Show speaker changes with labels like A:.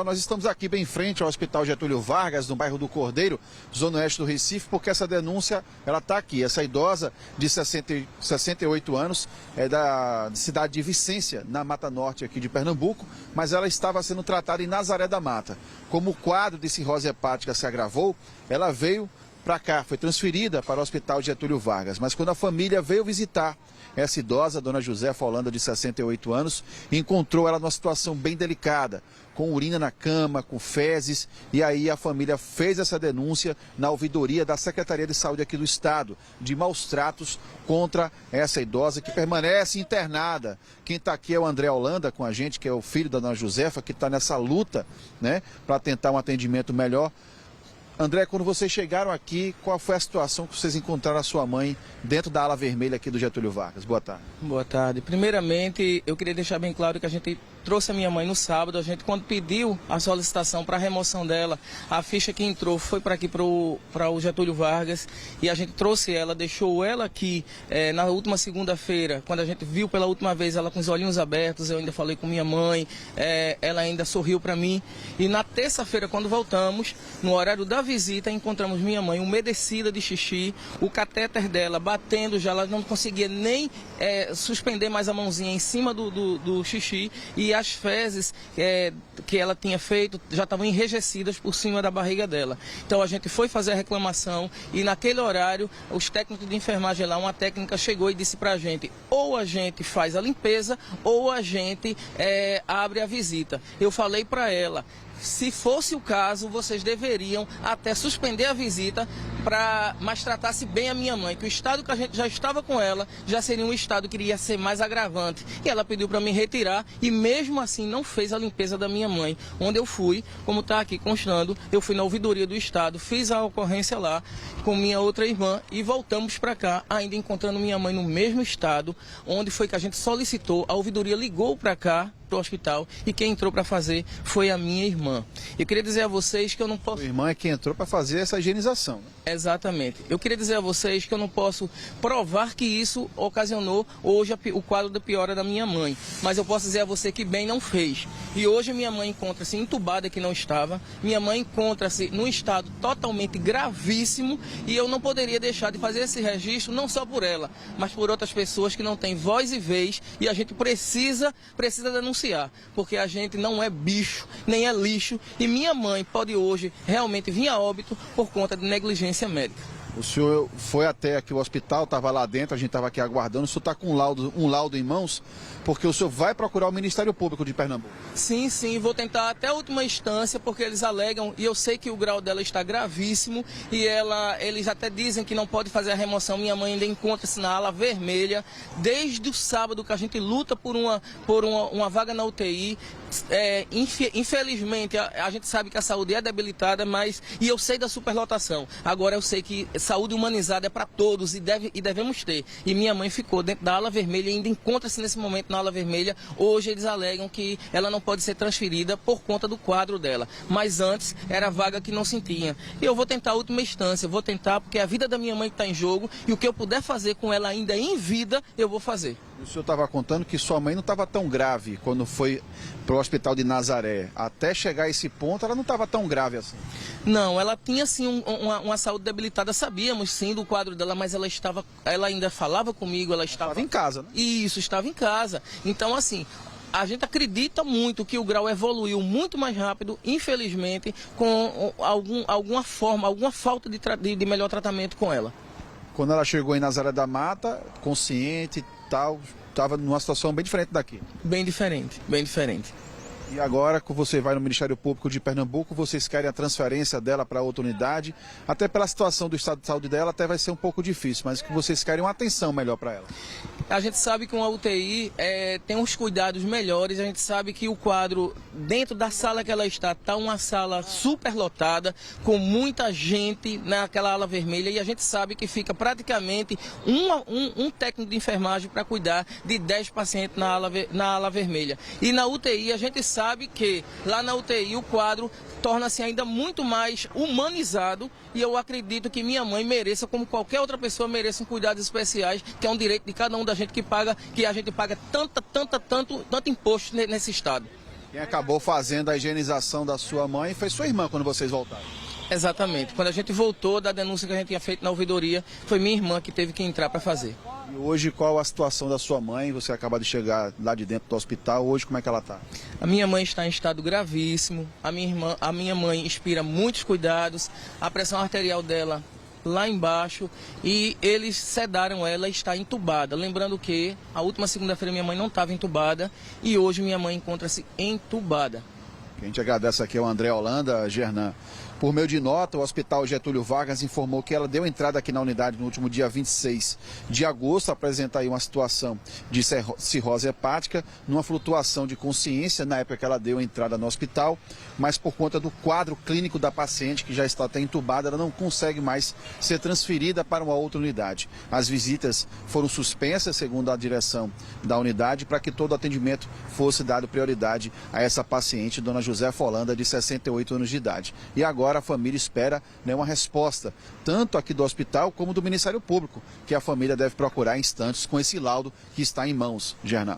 A: Nós estamos aqui bem em frente ao Hospital Getúlio Vargas, no bairro do Cordeiro, zona oeste do Recife, porque essa denúncia, ela está aqui. Essa idosa de 68 anos é da cidade de Vicência, na Mata Norte aqui de Pernambuco, mas ela estava sendo tratada em Nazaré da Mata. Como o quadro de cirrose hepática se agravou, ela veio para cá, foi transferida para o Hospital Getúlio Vargas. Mas quando a família veio visitar essa idosa, dona Josefa Holanda, de 68 anos, encontrou ela numa situação bem delicada, com urina na cama, com fezes, e aí a família fez essa denúncia na ouvidoria da Secretaria de Saúde aqui do Estado, de maus tratos contra essa idosa que permanece internada. Quem está aqui é o André Holanda com a gente, que é o filho da dona Josefa, que está nessa luta, né, para tentar um atendimento melhor. André, quando vocês chegaram aqui, qual foi a situação que vocês encontraram a sua mãe dentro da ala vermelha aqui do Getúlio Vargas? Boa tarde.
B: Boa tarde. Primeiramente, eu queria deixar bem claro que a gente trouxe a minha mãe no sábado. A gente, quando pediu a solicitação para a remoção dela, a ficha que entrou foi para aqui, para o Getúlio Vargas, e a gente trouxe ela, deixou ela aqui na última segunda-feira, quando a gente viu pela última vez ela com os olhinhos abertos. Eu ainda falei com minha mãe, ela ainda sorriu para mim, e na terça-feira, quando voltamos, no horário da visita, encontramos minha mãe umedecida de xixi, o catéter dela batendo já, ela não conseguia nem suspender mais a mãozinha em cima do xixi, e as fezes que ela tinha feito já estavam enrijecidas por cima da barriga dela. Então a gente foi fazer a reclamação, e naquele horário os técnicos de enfermagem lá, uma técnica chegou e disse pra gente: ou a gente faz a limpeza ou a gente abre a visita. Eu falei pra ela: se fosse o caso, vocês deveriam até suspender a visita, mas tratasse bem a minha mãe, que o estado que a gente já estava com ela já seria um estado que iria ser mais agravante. E ela pediu para me retirar, e mesmo assim não fez a limpeza da minha mãe. Onde eu fui, como está aqui constando, eu fui na ouvidoria do estado, fiz a ocorrência lá com minha outra irmã e voltamos para cá, ainda encontrando minha mãe no mesmo estado, onde foi que a gente solicitou. A ouvidoria ligou para cá, para o hospital, e quem entrou para fazer foi a minha irmã. Eu queria dizer a vocês que eu não posso...
A: Sua irmã é quem entrou para fazer essa higienização, né?
B: Exatamente. Eu queria dizer a vocês que eu não posso provar que isso ocasionou hoje o quadro da piora da minha mãe, mas eu posso dizer a você que bem não fez. E hoje minha mãe encontra-se entubada, que não estava, minha mãe encontra-se num estado totalmente gravíssimo, e eu não poderia deixar de fazer esse registro, não só por ela, mas por outras pessoas que não têm voz e vez, e a gente precisa denunciar, porque a gente não é bicho, nem é lixo, e minha mãe pode hoje realmente vir a óbito por conta de negligência médica.
A: O senhor foi até aqui o hospital, estava lá dentro, a gente estava aqui aguardando. O senhor está com um laudo em mãos, porque o senhor vai procurar o Ministério Público de Pernambuco.
B: Sim, vou tentar até a última instância, porque eles alegam, e eu sei que o grau dela está gravíssimo, e eles até dizem que não pode fazer a remoção. Minha mãe ainda encontra-se na ala vermelha, desde o sábado que a gente luta por uma vaga na UTI. Infelizmente, a gente sabe que a saúde é debilitada, e eu sei da superlotação. Agora eu sei que saúde humanizada é para todos, e devemos ter. E minha mãe ficou dentro da ala vermelha e ainda encontra-se nesse momento na ala vermelha. Hoje eles alegam que ela não pode ser transferida por conta do quadro dela, mas antes era vaga que não se tinha. E eu vou tentar a última instância, vou tentar, porque a vida da minha mãe está em jogo, e o que eu puder fazer com ela ainda em vida, eu vou fazer.
A: O senhor estava contando que sua mãe não estava tão grave quando foi para o hospital de Nazaré. Até chegar a esse ponto, ela não estava tão grave assim.
B: Não, ela tinha sim uma saúde debilitada, sabíamos sim do quadro dela, mas ela ainda falava comigo, ela estava
A: em casa, né?
B: Isso, estava em casa. Então, assim, a gente acredita muito que o grau evoluiu muito mais rápido, infelizmente, com alguma falta de melhor tratamento com ela.
A: Quando ela chegou em Nazaré da Mata, consciente, tal, estava numa situação bem diferente daqui.
B: Bem diferente, bem diferente.
A: E agora, quando você vai no Ministério Público de Pernambuco, vocês querem a transferência dela para outra unidade, até pela situação do estado de saúde dela, até vai ser um pouco difícil, mas que vocês querem uma atenção melhor para ela.
B: A gente sabe que uma UTI tem uns cuidados melhores, a gente sabe que o quadro, dentro da sala que ela está uma sala super lotada, com muita gente naquela ala vermelha, e a gente sabe que fica praticamente um técnico de enfermagem para cuidar de 10 pacientes na ala vermelha. E na UTI a gente sabe que lá na UTI o quadro torna-se ainda muito mais humanizado, e eu acredito que minha mãe mereça, como qualquer outra pessoa mereça, cuidados especiais, que é um direito de cada um da gente que a gente paga tanto imposto nesse estado.
A: Quem acabou fazendo a higienização da sua mãe foi sua irmã quando vocês voltaram.
B: Exatamente. Quando a gente voltou da denúncia que a gente tinha feito na ouvidoria, foi minha irmã que teve que entrar para fazer.
A: E hoje, qual a situação da sua mãe? Você acaba de chegar lá de dentro do hospital. Hoje, como é que ela está?
B: A minha mãe está em estado gravíssimo. A minha mãe inspira muitos cuidados. A pressão arterial dela lá embaixo e eles sedaram ela e está entubada. Lembrando que a última segunda-feira minha mãe não estava entubada e hoje minha mãe encontra-se entubada.
A: Quem te agradece aqui é o André Holanda, Gernan. Por meio de nota, o Hospital Getúlio Vargas informou que ela deu entrada aqui na unidade no último dia 26 de agosto, apresenta aí uma situação de cirrose hepática, numa flutuação de consciência na época que ela deu entrada no hospital, mas por conta do quadro clínico da paciente, que já está até entubada, ela não consegue mais ser transferida para uma outra unidade. As visitas foram suspensas, segundo a direção da unidade, para que todo atendimento fosse dado prioridade a essa paciente, dona Josefa Holanda, de 68 anos de idade. E agora a família espera, né, uma resposta, tanto aqui do hospital como do Ministério Público, que a família deve procurar em instantes com esse laudo que está em mãos, Gernan.